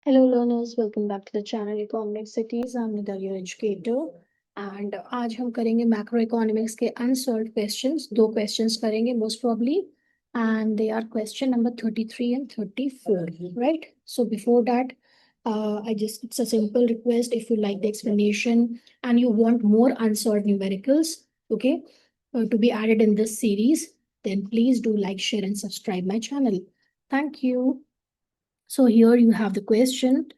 Hello learners, welcome back to the channel Economic Cities. I'm Nidal, your educator. And आज हम करेंगे macro economics के unsolved questions. दो questions करेंगे most probably, and they are question number 33 and 34, right? So before that, it's a simple request. If you like the explanation and you want more unsolved numericals, okay, to be added in this series, then please do like, share, and subscribe my channel. Thank you. So here you have the question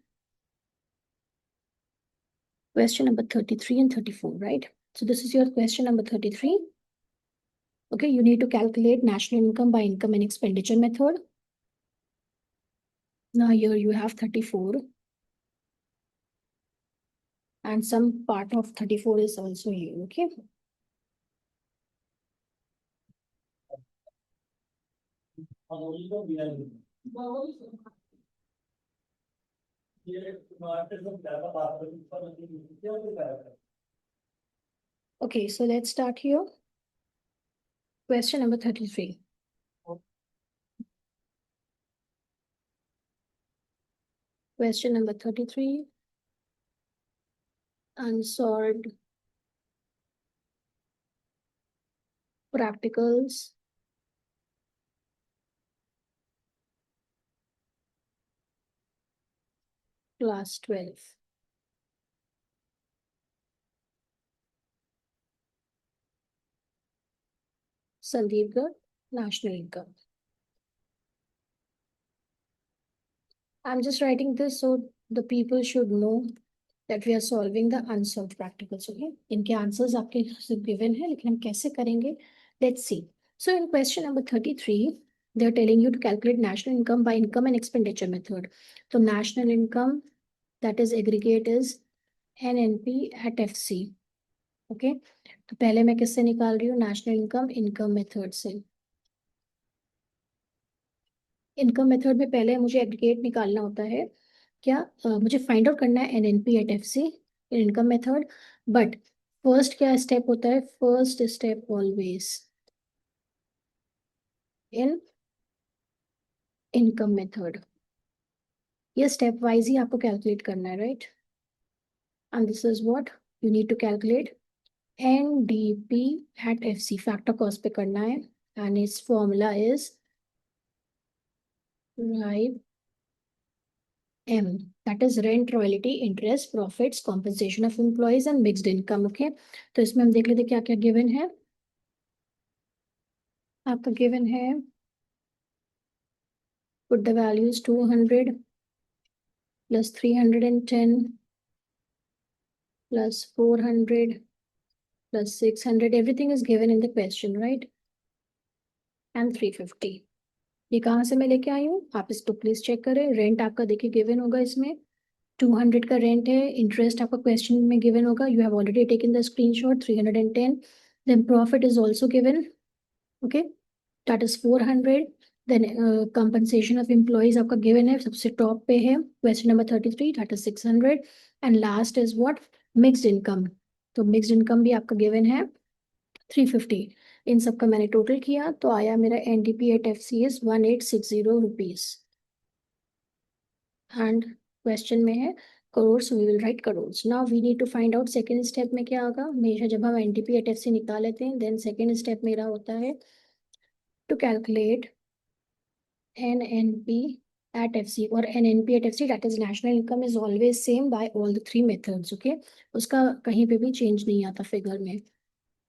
number 33 and 34, right? So this is your question number 33. Okay, you need to calculate national income by income and expenditure method. Now here you have 34. And some part of 34 is also here, okay? Okay, so let's start here. Question number 33. Question number 33. Unsolved practicals. Class 12. Sandeep Garg, national income. I'm just writing this so the people should know that we are solving the unsolved practicals. Okay, इनके answers आपके given है, लेकिन हम कैसे करेंगे? Let's see. So in question number 33, they are telling you to calculate national income by income and expenditure method. So national income, that is aggregate, is NNP at FC. Okay, तो पहले मैं किससे निकाल रही हूँ? national income मेथड से. Income method में पहले मुझे एग्रीगेट निकालना होता है. क्या मुझे फाइंड आउट करना है NNP at FC in income method. But first क्या स्टेप होता है? First step always in income method. ये स्टेप वाइज ही आपको कैलकुलेट करना है, right? And this is what you need to calculate. NDP at FC factor cost पे करना है. And its formula is right M, that is rent, royalty, interest, profits, compensation of employees and mixed income. Okay, तो इसमें हम देख लेते क्या क्या गिवन है. आपका गिवन है put the values 200 plus 310 plus 400 plus 600. Everything is given in the question, right? And 350. ये कहाँ से मैं लेके आई हूँ? आप इसको प्लीज चेक करें. रेंट आपका देखिए गिवन होगा इसमें 200 का रेंट है. इंटरेस्ट आपका क्वेश्चन में गिवन होगा. You have already taken the screenshot. 310. Then profit is also given. Okay, that is 400. Then compensation of employees आपका गिवन है, सबसे टॉप पे है question number 33, that is 600. And last is what? Mixed income. तो mixed income भी आपका given है 350. इन सब का मैंने टोटल किया तो आया मेरा NDP at F C is 1860 rupees. And question में है crore, we will write crore. Now we need to find out second step में क्या होगा. हमेशा जब हम एनडीपी एट एफ सी निकाल लेते हैं, देन सेकंड स्टेप मेरा होता है to calculate NNP at FC or NNP at FC, that is national income, is always same by all the three methods. Okay, उसका कहीं पे भी चेंज नहीं आता फिगर में.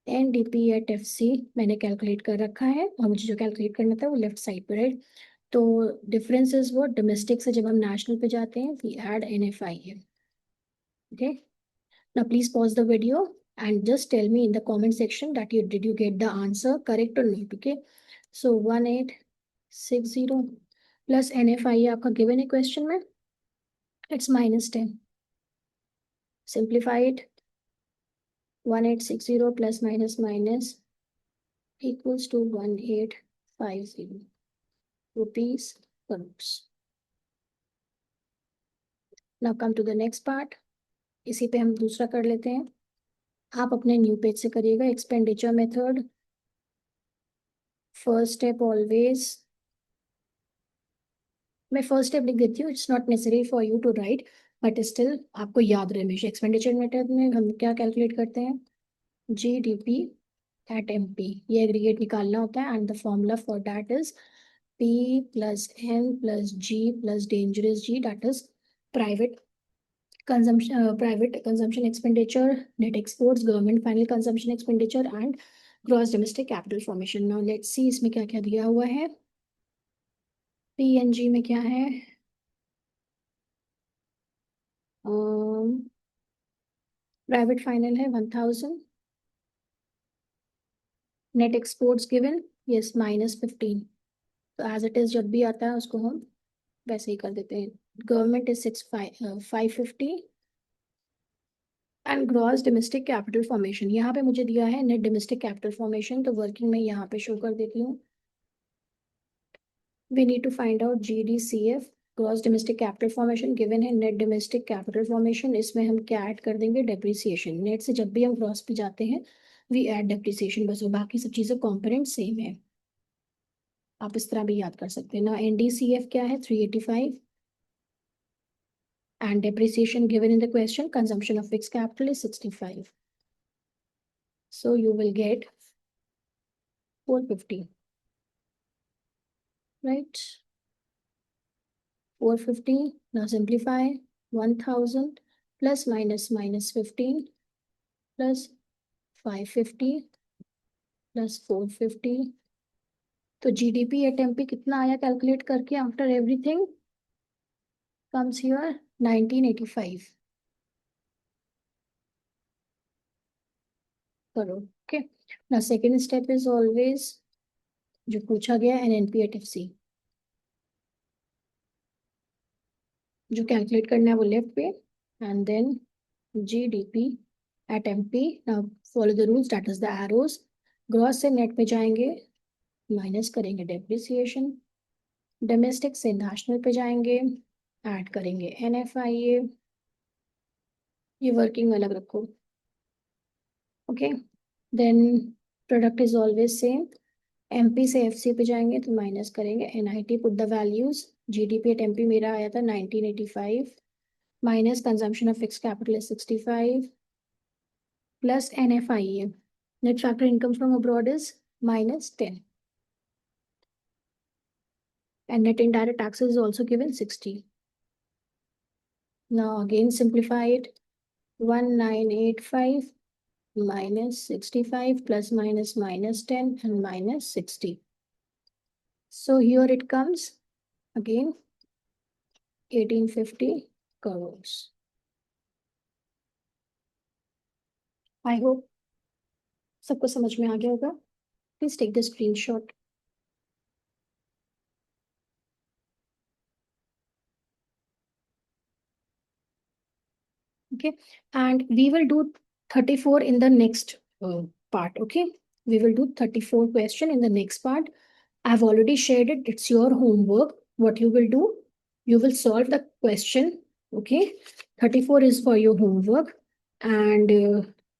NDP at FC मैंने कैलकुलेट कर रखा है और मुझे जो कैलकुलेट करना था वो लेफ्ट साइड पे, राइट? तो डिफरेंस इज वो डोमेस्टिक से जब हम नेशनल पे जाते हैं वी ऐड NFI है. Okay, now please pause the video and just tell me in the comment section that did you get the answer correct or not. Okay, so 1860 plus NFI आपका given है question में, it's -10. Simplify it. 1860 plus minus minus equals to 1850 rupees crore. Now come to the next part. इसी पे हम दूसरा कर लेते हैं. आप अपने न्यू पेज से करिएगा. Expenditure method, first step always मैं फर्स्ट स्टेप लिख देती हूँ, it's not necessary for you to write, but still आपको याद रहे हमेशा। एक्सपेंडिचर मेथड में हम क्या कैलकुलेट करते हैं, GDP at MP, ये एग्रीगेट निकालना होता है, and the formula for that is P plus N plus G plus dangerous G, that is private private consumption expenditure, net exports, government final consumption expenditure, and gross domestic capital formation. Now let's see इसमें क्या क्या दिया हुआ है। PNG में क्या है, private final है 1000, नेट एक्सपोर्ट्स गिवन, यस -15, तो एज इट इज जब भी आता है उसको हम वैसे ही कर देते हैं। Government is 550, and gross domestic capital formation यहाँ पे मुझे दिया है नेट डोमेस्टिक कैपिटल फॉर्मेशन, तो वर्किंग में यहाँ पे शो कर देती हूँ। We need to find out GDCF, gross domestic capital formation given है, नेट डोमेस्टिक कैपिटल फॉर्मेशन, इसमें हम क्या ऐड कर देंगे, डेप्रिसिएशन। नेट से जब भी हम ग्रॉस पे जाते हैं वी ऐड डेप्रिसिएशन, बस वो बाकी सब चीज़ें कॉम्पोनेंट सेम है। आप इस तरह भी याद कर सकते हैं ना। NDCF क्या है, 385, and depreciation given in the question, consumption of fixed capital is 65. So you will get 450, right? 450. Now simplify, 1000 plus minus 15 plus 550 plus 450. तो GDP at MP कितना आया कैलकुलेट करके, आफ्टर एवरीथिंग comes here 1985 करो। Okay, now second step is always जो पूछा गया NNP at FC, जो calculate करना है वो लेफ्ट पे, and then GDP at MP। now follow the rules, that is the arrows। Gross से नेट पे जाएंगे, माइनस करेंगे डेप्रिसिएशन, डोमेस्टिक से नेशनल पे जाएंगे, ऐड करेंगे NFIA, ये वर्किंग अलग रखो। Okay, then product is always same. MP से FC पे जाएंगे तो माइनस करेंगे NIT, put the values. GDP at MP मेरा आया था 1985, minus consumption of fixed capital is 65, plus NFIA, net factor income from abroad is -10, and net indirect taxes is also given 60. Now again simplify it, 1985 minus 65 plus minus 10 and minus 60. So here it comes again 1850 crores. I hope सबको समझ में आ गया होगा। Please take the screenshot. Okay, and we will do 34 in the next part. Okay, we will do 34 question in the next part. I've already shared it, it's your homework. What you will do, you will solve the question. Okay, 34 is for your homework, and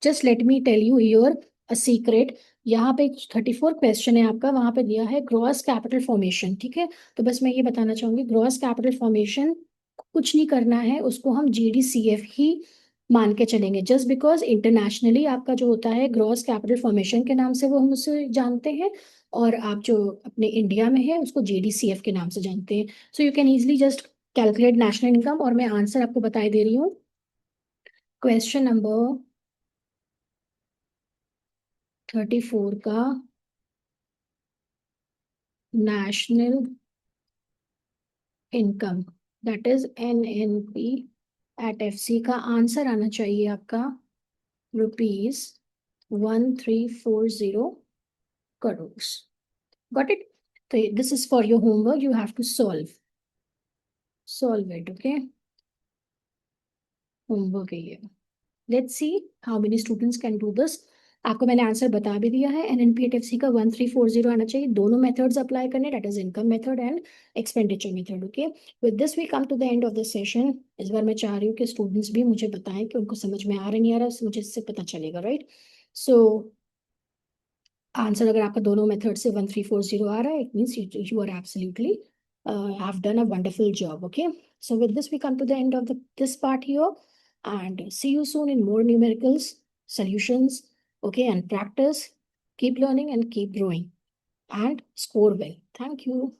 just let me tell you here a secret। यहाँ पे 34 question है आपका, वहां पे दिया है gross capital formation. ठीक है, तो बस मैं ये बताना चाहूंगी, ग्रॉस कैपिटल फॉर्मेशन कुछ नहीं करना है, उसको हम GDCF ही मान के चलेंगे, जस्ट बिकॉज इंटरनेशनली आपका जो होता है ग्रॉस कैपिटल फॉर्मेशन के नाम से वो हम उसे जानते हैं, और आप जो अपने इंडिया में है उसको GDCF के नाम से जानते हैं। So you can easily just calculate national income, और मैं आंसर आपको बताई दे रही हूँ। क्वेश्चन नंबर 34 का national income, that is NNP at FC का आंसर आना चाहिए आपका ₹1340 crores. Got it? So this is for your homework. You have to solve it. Okay. Homework है ये। Let's see how many students can do this. आपको मैंने answer बता भी दिया है। NNP at FC का 1340 आना चाहिए। दोनों मेथड्स अप्लाई करने, that is income method and expenditure method. Okay. With this we come to the end of the session. इस बार मैं चाह रही हूँ कि स्टूडेंट्स भी मुझे बताएं कि उनको समझ में आ रहा नहीं आ रहा, मुझे इससे पता चलेगा, राइट? सो आंसर अगर आपका दोनों मेथड से 1340 आ रहा है, it means you are absolutely have done a wonderful job. Okay, so with this we come to the end of this part here, and see you soon in more numericals solutions. Okay, and practice, keep learning and keep growing and score well. Thank you.